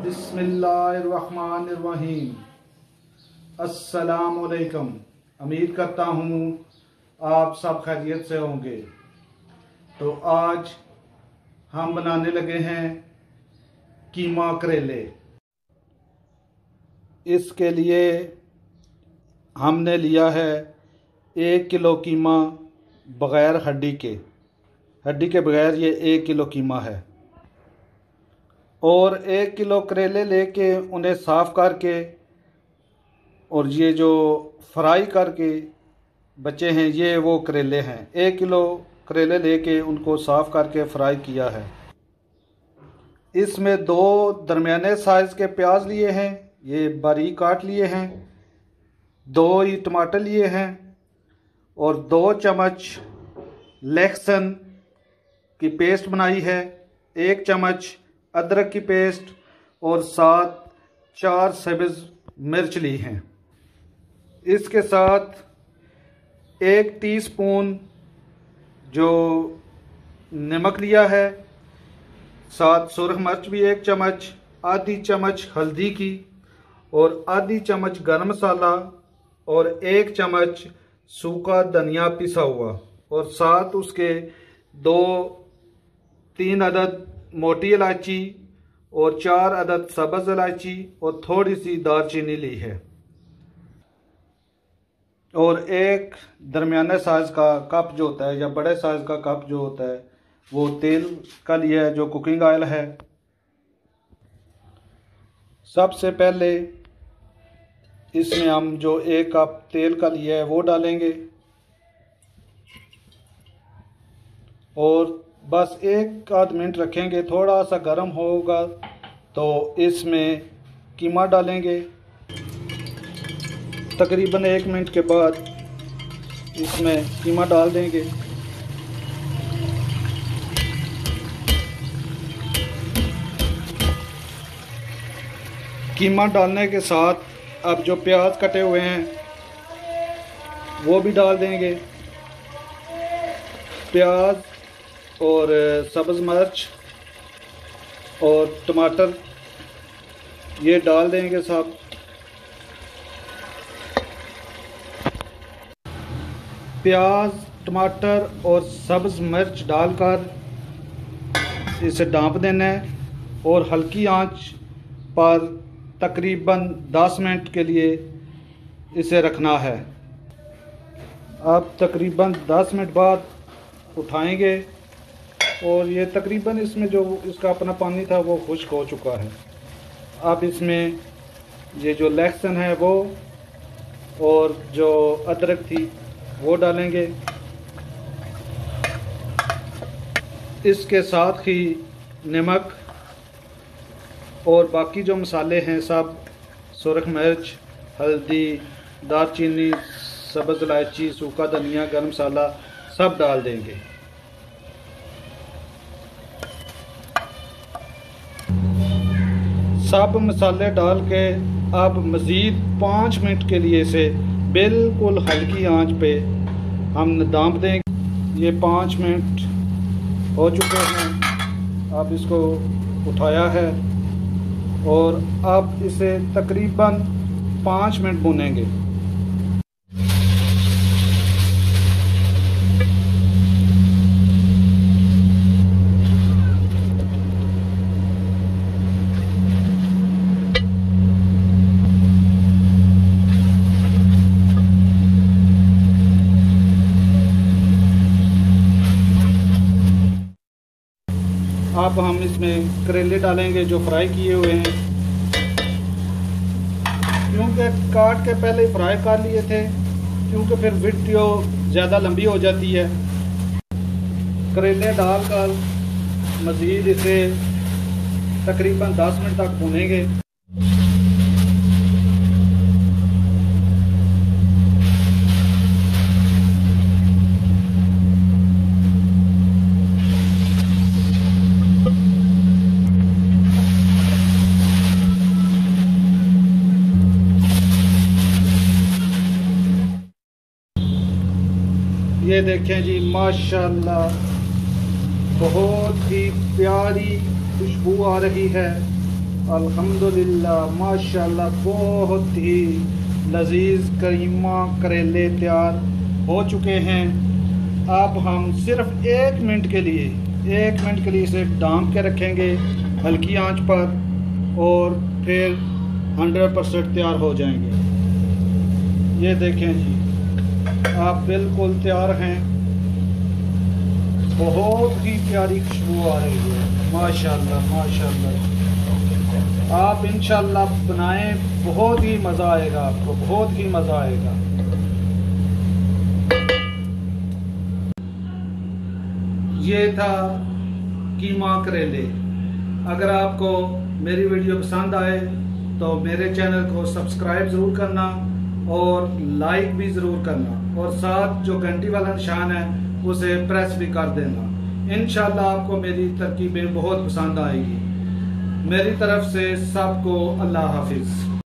बिस्मिल्लाहिर्रहमानिर्रहीम। अस्सलामुअलैकुम। उम्मीद करता हूँ आप सब खैरियत से होंगे। तो आज हम बनाने लगे हैं कीमा करेले। इसके लिए हमने लिया है 1 किलो कीमा बग़ैर हड्डी के बग़ैर ये 1 किलो कीमा है। और 1 किलो करेले लेके उन्हें साफ़ करके और ये जो फ्राई करके बचे हैं ये वो करेले हैं। 1 किलो करेले लेके उनको साफ़ करके फ्राई किया है। इसमें 2 दरमियाने साइज़ के प्याज लिए हैं, ये बारीक काट लिए हैं। 2 ही टमाटर लिए हैं और 2 चम्मच लहसुन की पेस्ट बनाई है। 1 चम्मच अदरक की पेस्ट और साथ 4 सब्ज़ मिर्च ली हैं। इसके साथ 1 टीस्पून जो नमक लिया है, साथ सुरख मिर्च भी 1 चम्मच, आधी चम्मच हल्दी की और आधी चम्मच गरम मसाला और 1 चम्मच सूखा धनिया पिसा हुआ और साथ उसके 2-3 अदद मोटी इलायची और 4 अदद सब्ज़ इलायची और थोड़ी सी दालचीनी ली है। और 1 दरमियाने साइज़ का कप जो होता है या बड़े साइज़ का कप जो होता है वो तेल का लिया है, जो कुकिंग ऑयल है। सबसे पहले इसमें हम जो 1 कप तेल का लिया है वो डालेंगे और बस 1 आध मिनट रखेंगे। थोड़ा सा गर्म होगा तो इसमें कीमा डालेंगे। तकरीबन 1 मिनट के बाद इसमें कीमा डाल देंगे। कीमा डालने के साथ अब जो प्याज कटे हुए हैं वो भी डाल देंगे। प्याज और सब्ज़ मिर्च और टमाटर ये डाल देंगे सब। प्याज, टमाटर और सब्ज़ मिर्च डालकर इसे ढाँप देना है और हल्की आंच पर तकरीबन 10 मिनट के लिए इसे रखना है। अब तकरीबन 10 मिनट बाद उठाएंगे और ये तकरीबन इसमें जो इसका अपना पानी था वो खुश्क हो चुका है। अब इसमें ये जो लहसुन है वो और जो अदरक थी वो डालेंगे। इसके साथ ही नमक और बाकी जो मसाले हैं सब, सुरख मिर्च, हल्दी, दालचीनी, सब्ज़ इलायची, सूखा धनिया, गरम मसाला सब डाल देंगे। सब मसाले डाल के अब मज़ीद 5 मिनट के लिए इसे बिल्कुल हल्की आंच पे हम ढाँप देंगे। ये 5 मिनट हो चुके हैं। अब इसको उठाया है और अब इसे तकरीबन 5 मिनट भूनेंगे। अब हम इसमें करेले डालेंगे जो फ्राई किए हुए हैं, क्योंकि काट के पहले ही फ्राई कर लिए थे, क्योंकि फिर वीडियो ज़्यादा लंबी हो जाती है। करेले डालकर मज़ीद इसे तकरीबन 10 मिनट तक भूनेंगे। ये देखें जी, माशाल्लाह बहुत ही प्यारी खुशबू आ रही है अल्हम्दुलिल्लाह माशाल्लाह बहुत ही लजीज करीमा करेले तैयार हो चुके हैं। अब हम सिर्फ 1 मिनट के लिए इसे ढाँप के रखेंगे हल्की आंच पर और फिर 100% तैयार हो जाएंगे। ये देखें जी, आप बिल्कुल तैयार हैं। बहुत ही प्यारी खुशबू आ रही है माशाल्लाह माशाल्लाह। आप इंशाल्लाह बनाएं, बहुत ही मज़ा आएगा आपको, बहुत ही मज़ा आएगा। ये था कीमा करेले। अगर आपको मेरी वीडियो पसंद आए तो मेरे चैनल को सब्सक्राइब ज़रूर करना और लाइक भी ज़रूर करना, और साथ जो घंटी वाला निशान है उसे प्रेस भी कर देना। इंशाल्लाह आपको मेरी तरकीबें बहुत पसंद आएगी। मेरी तरफ से सबको अल्लाह हाफिज़।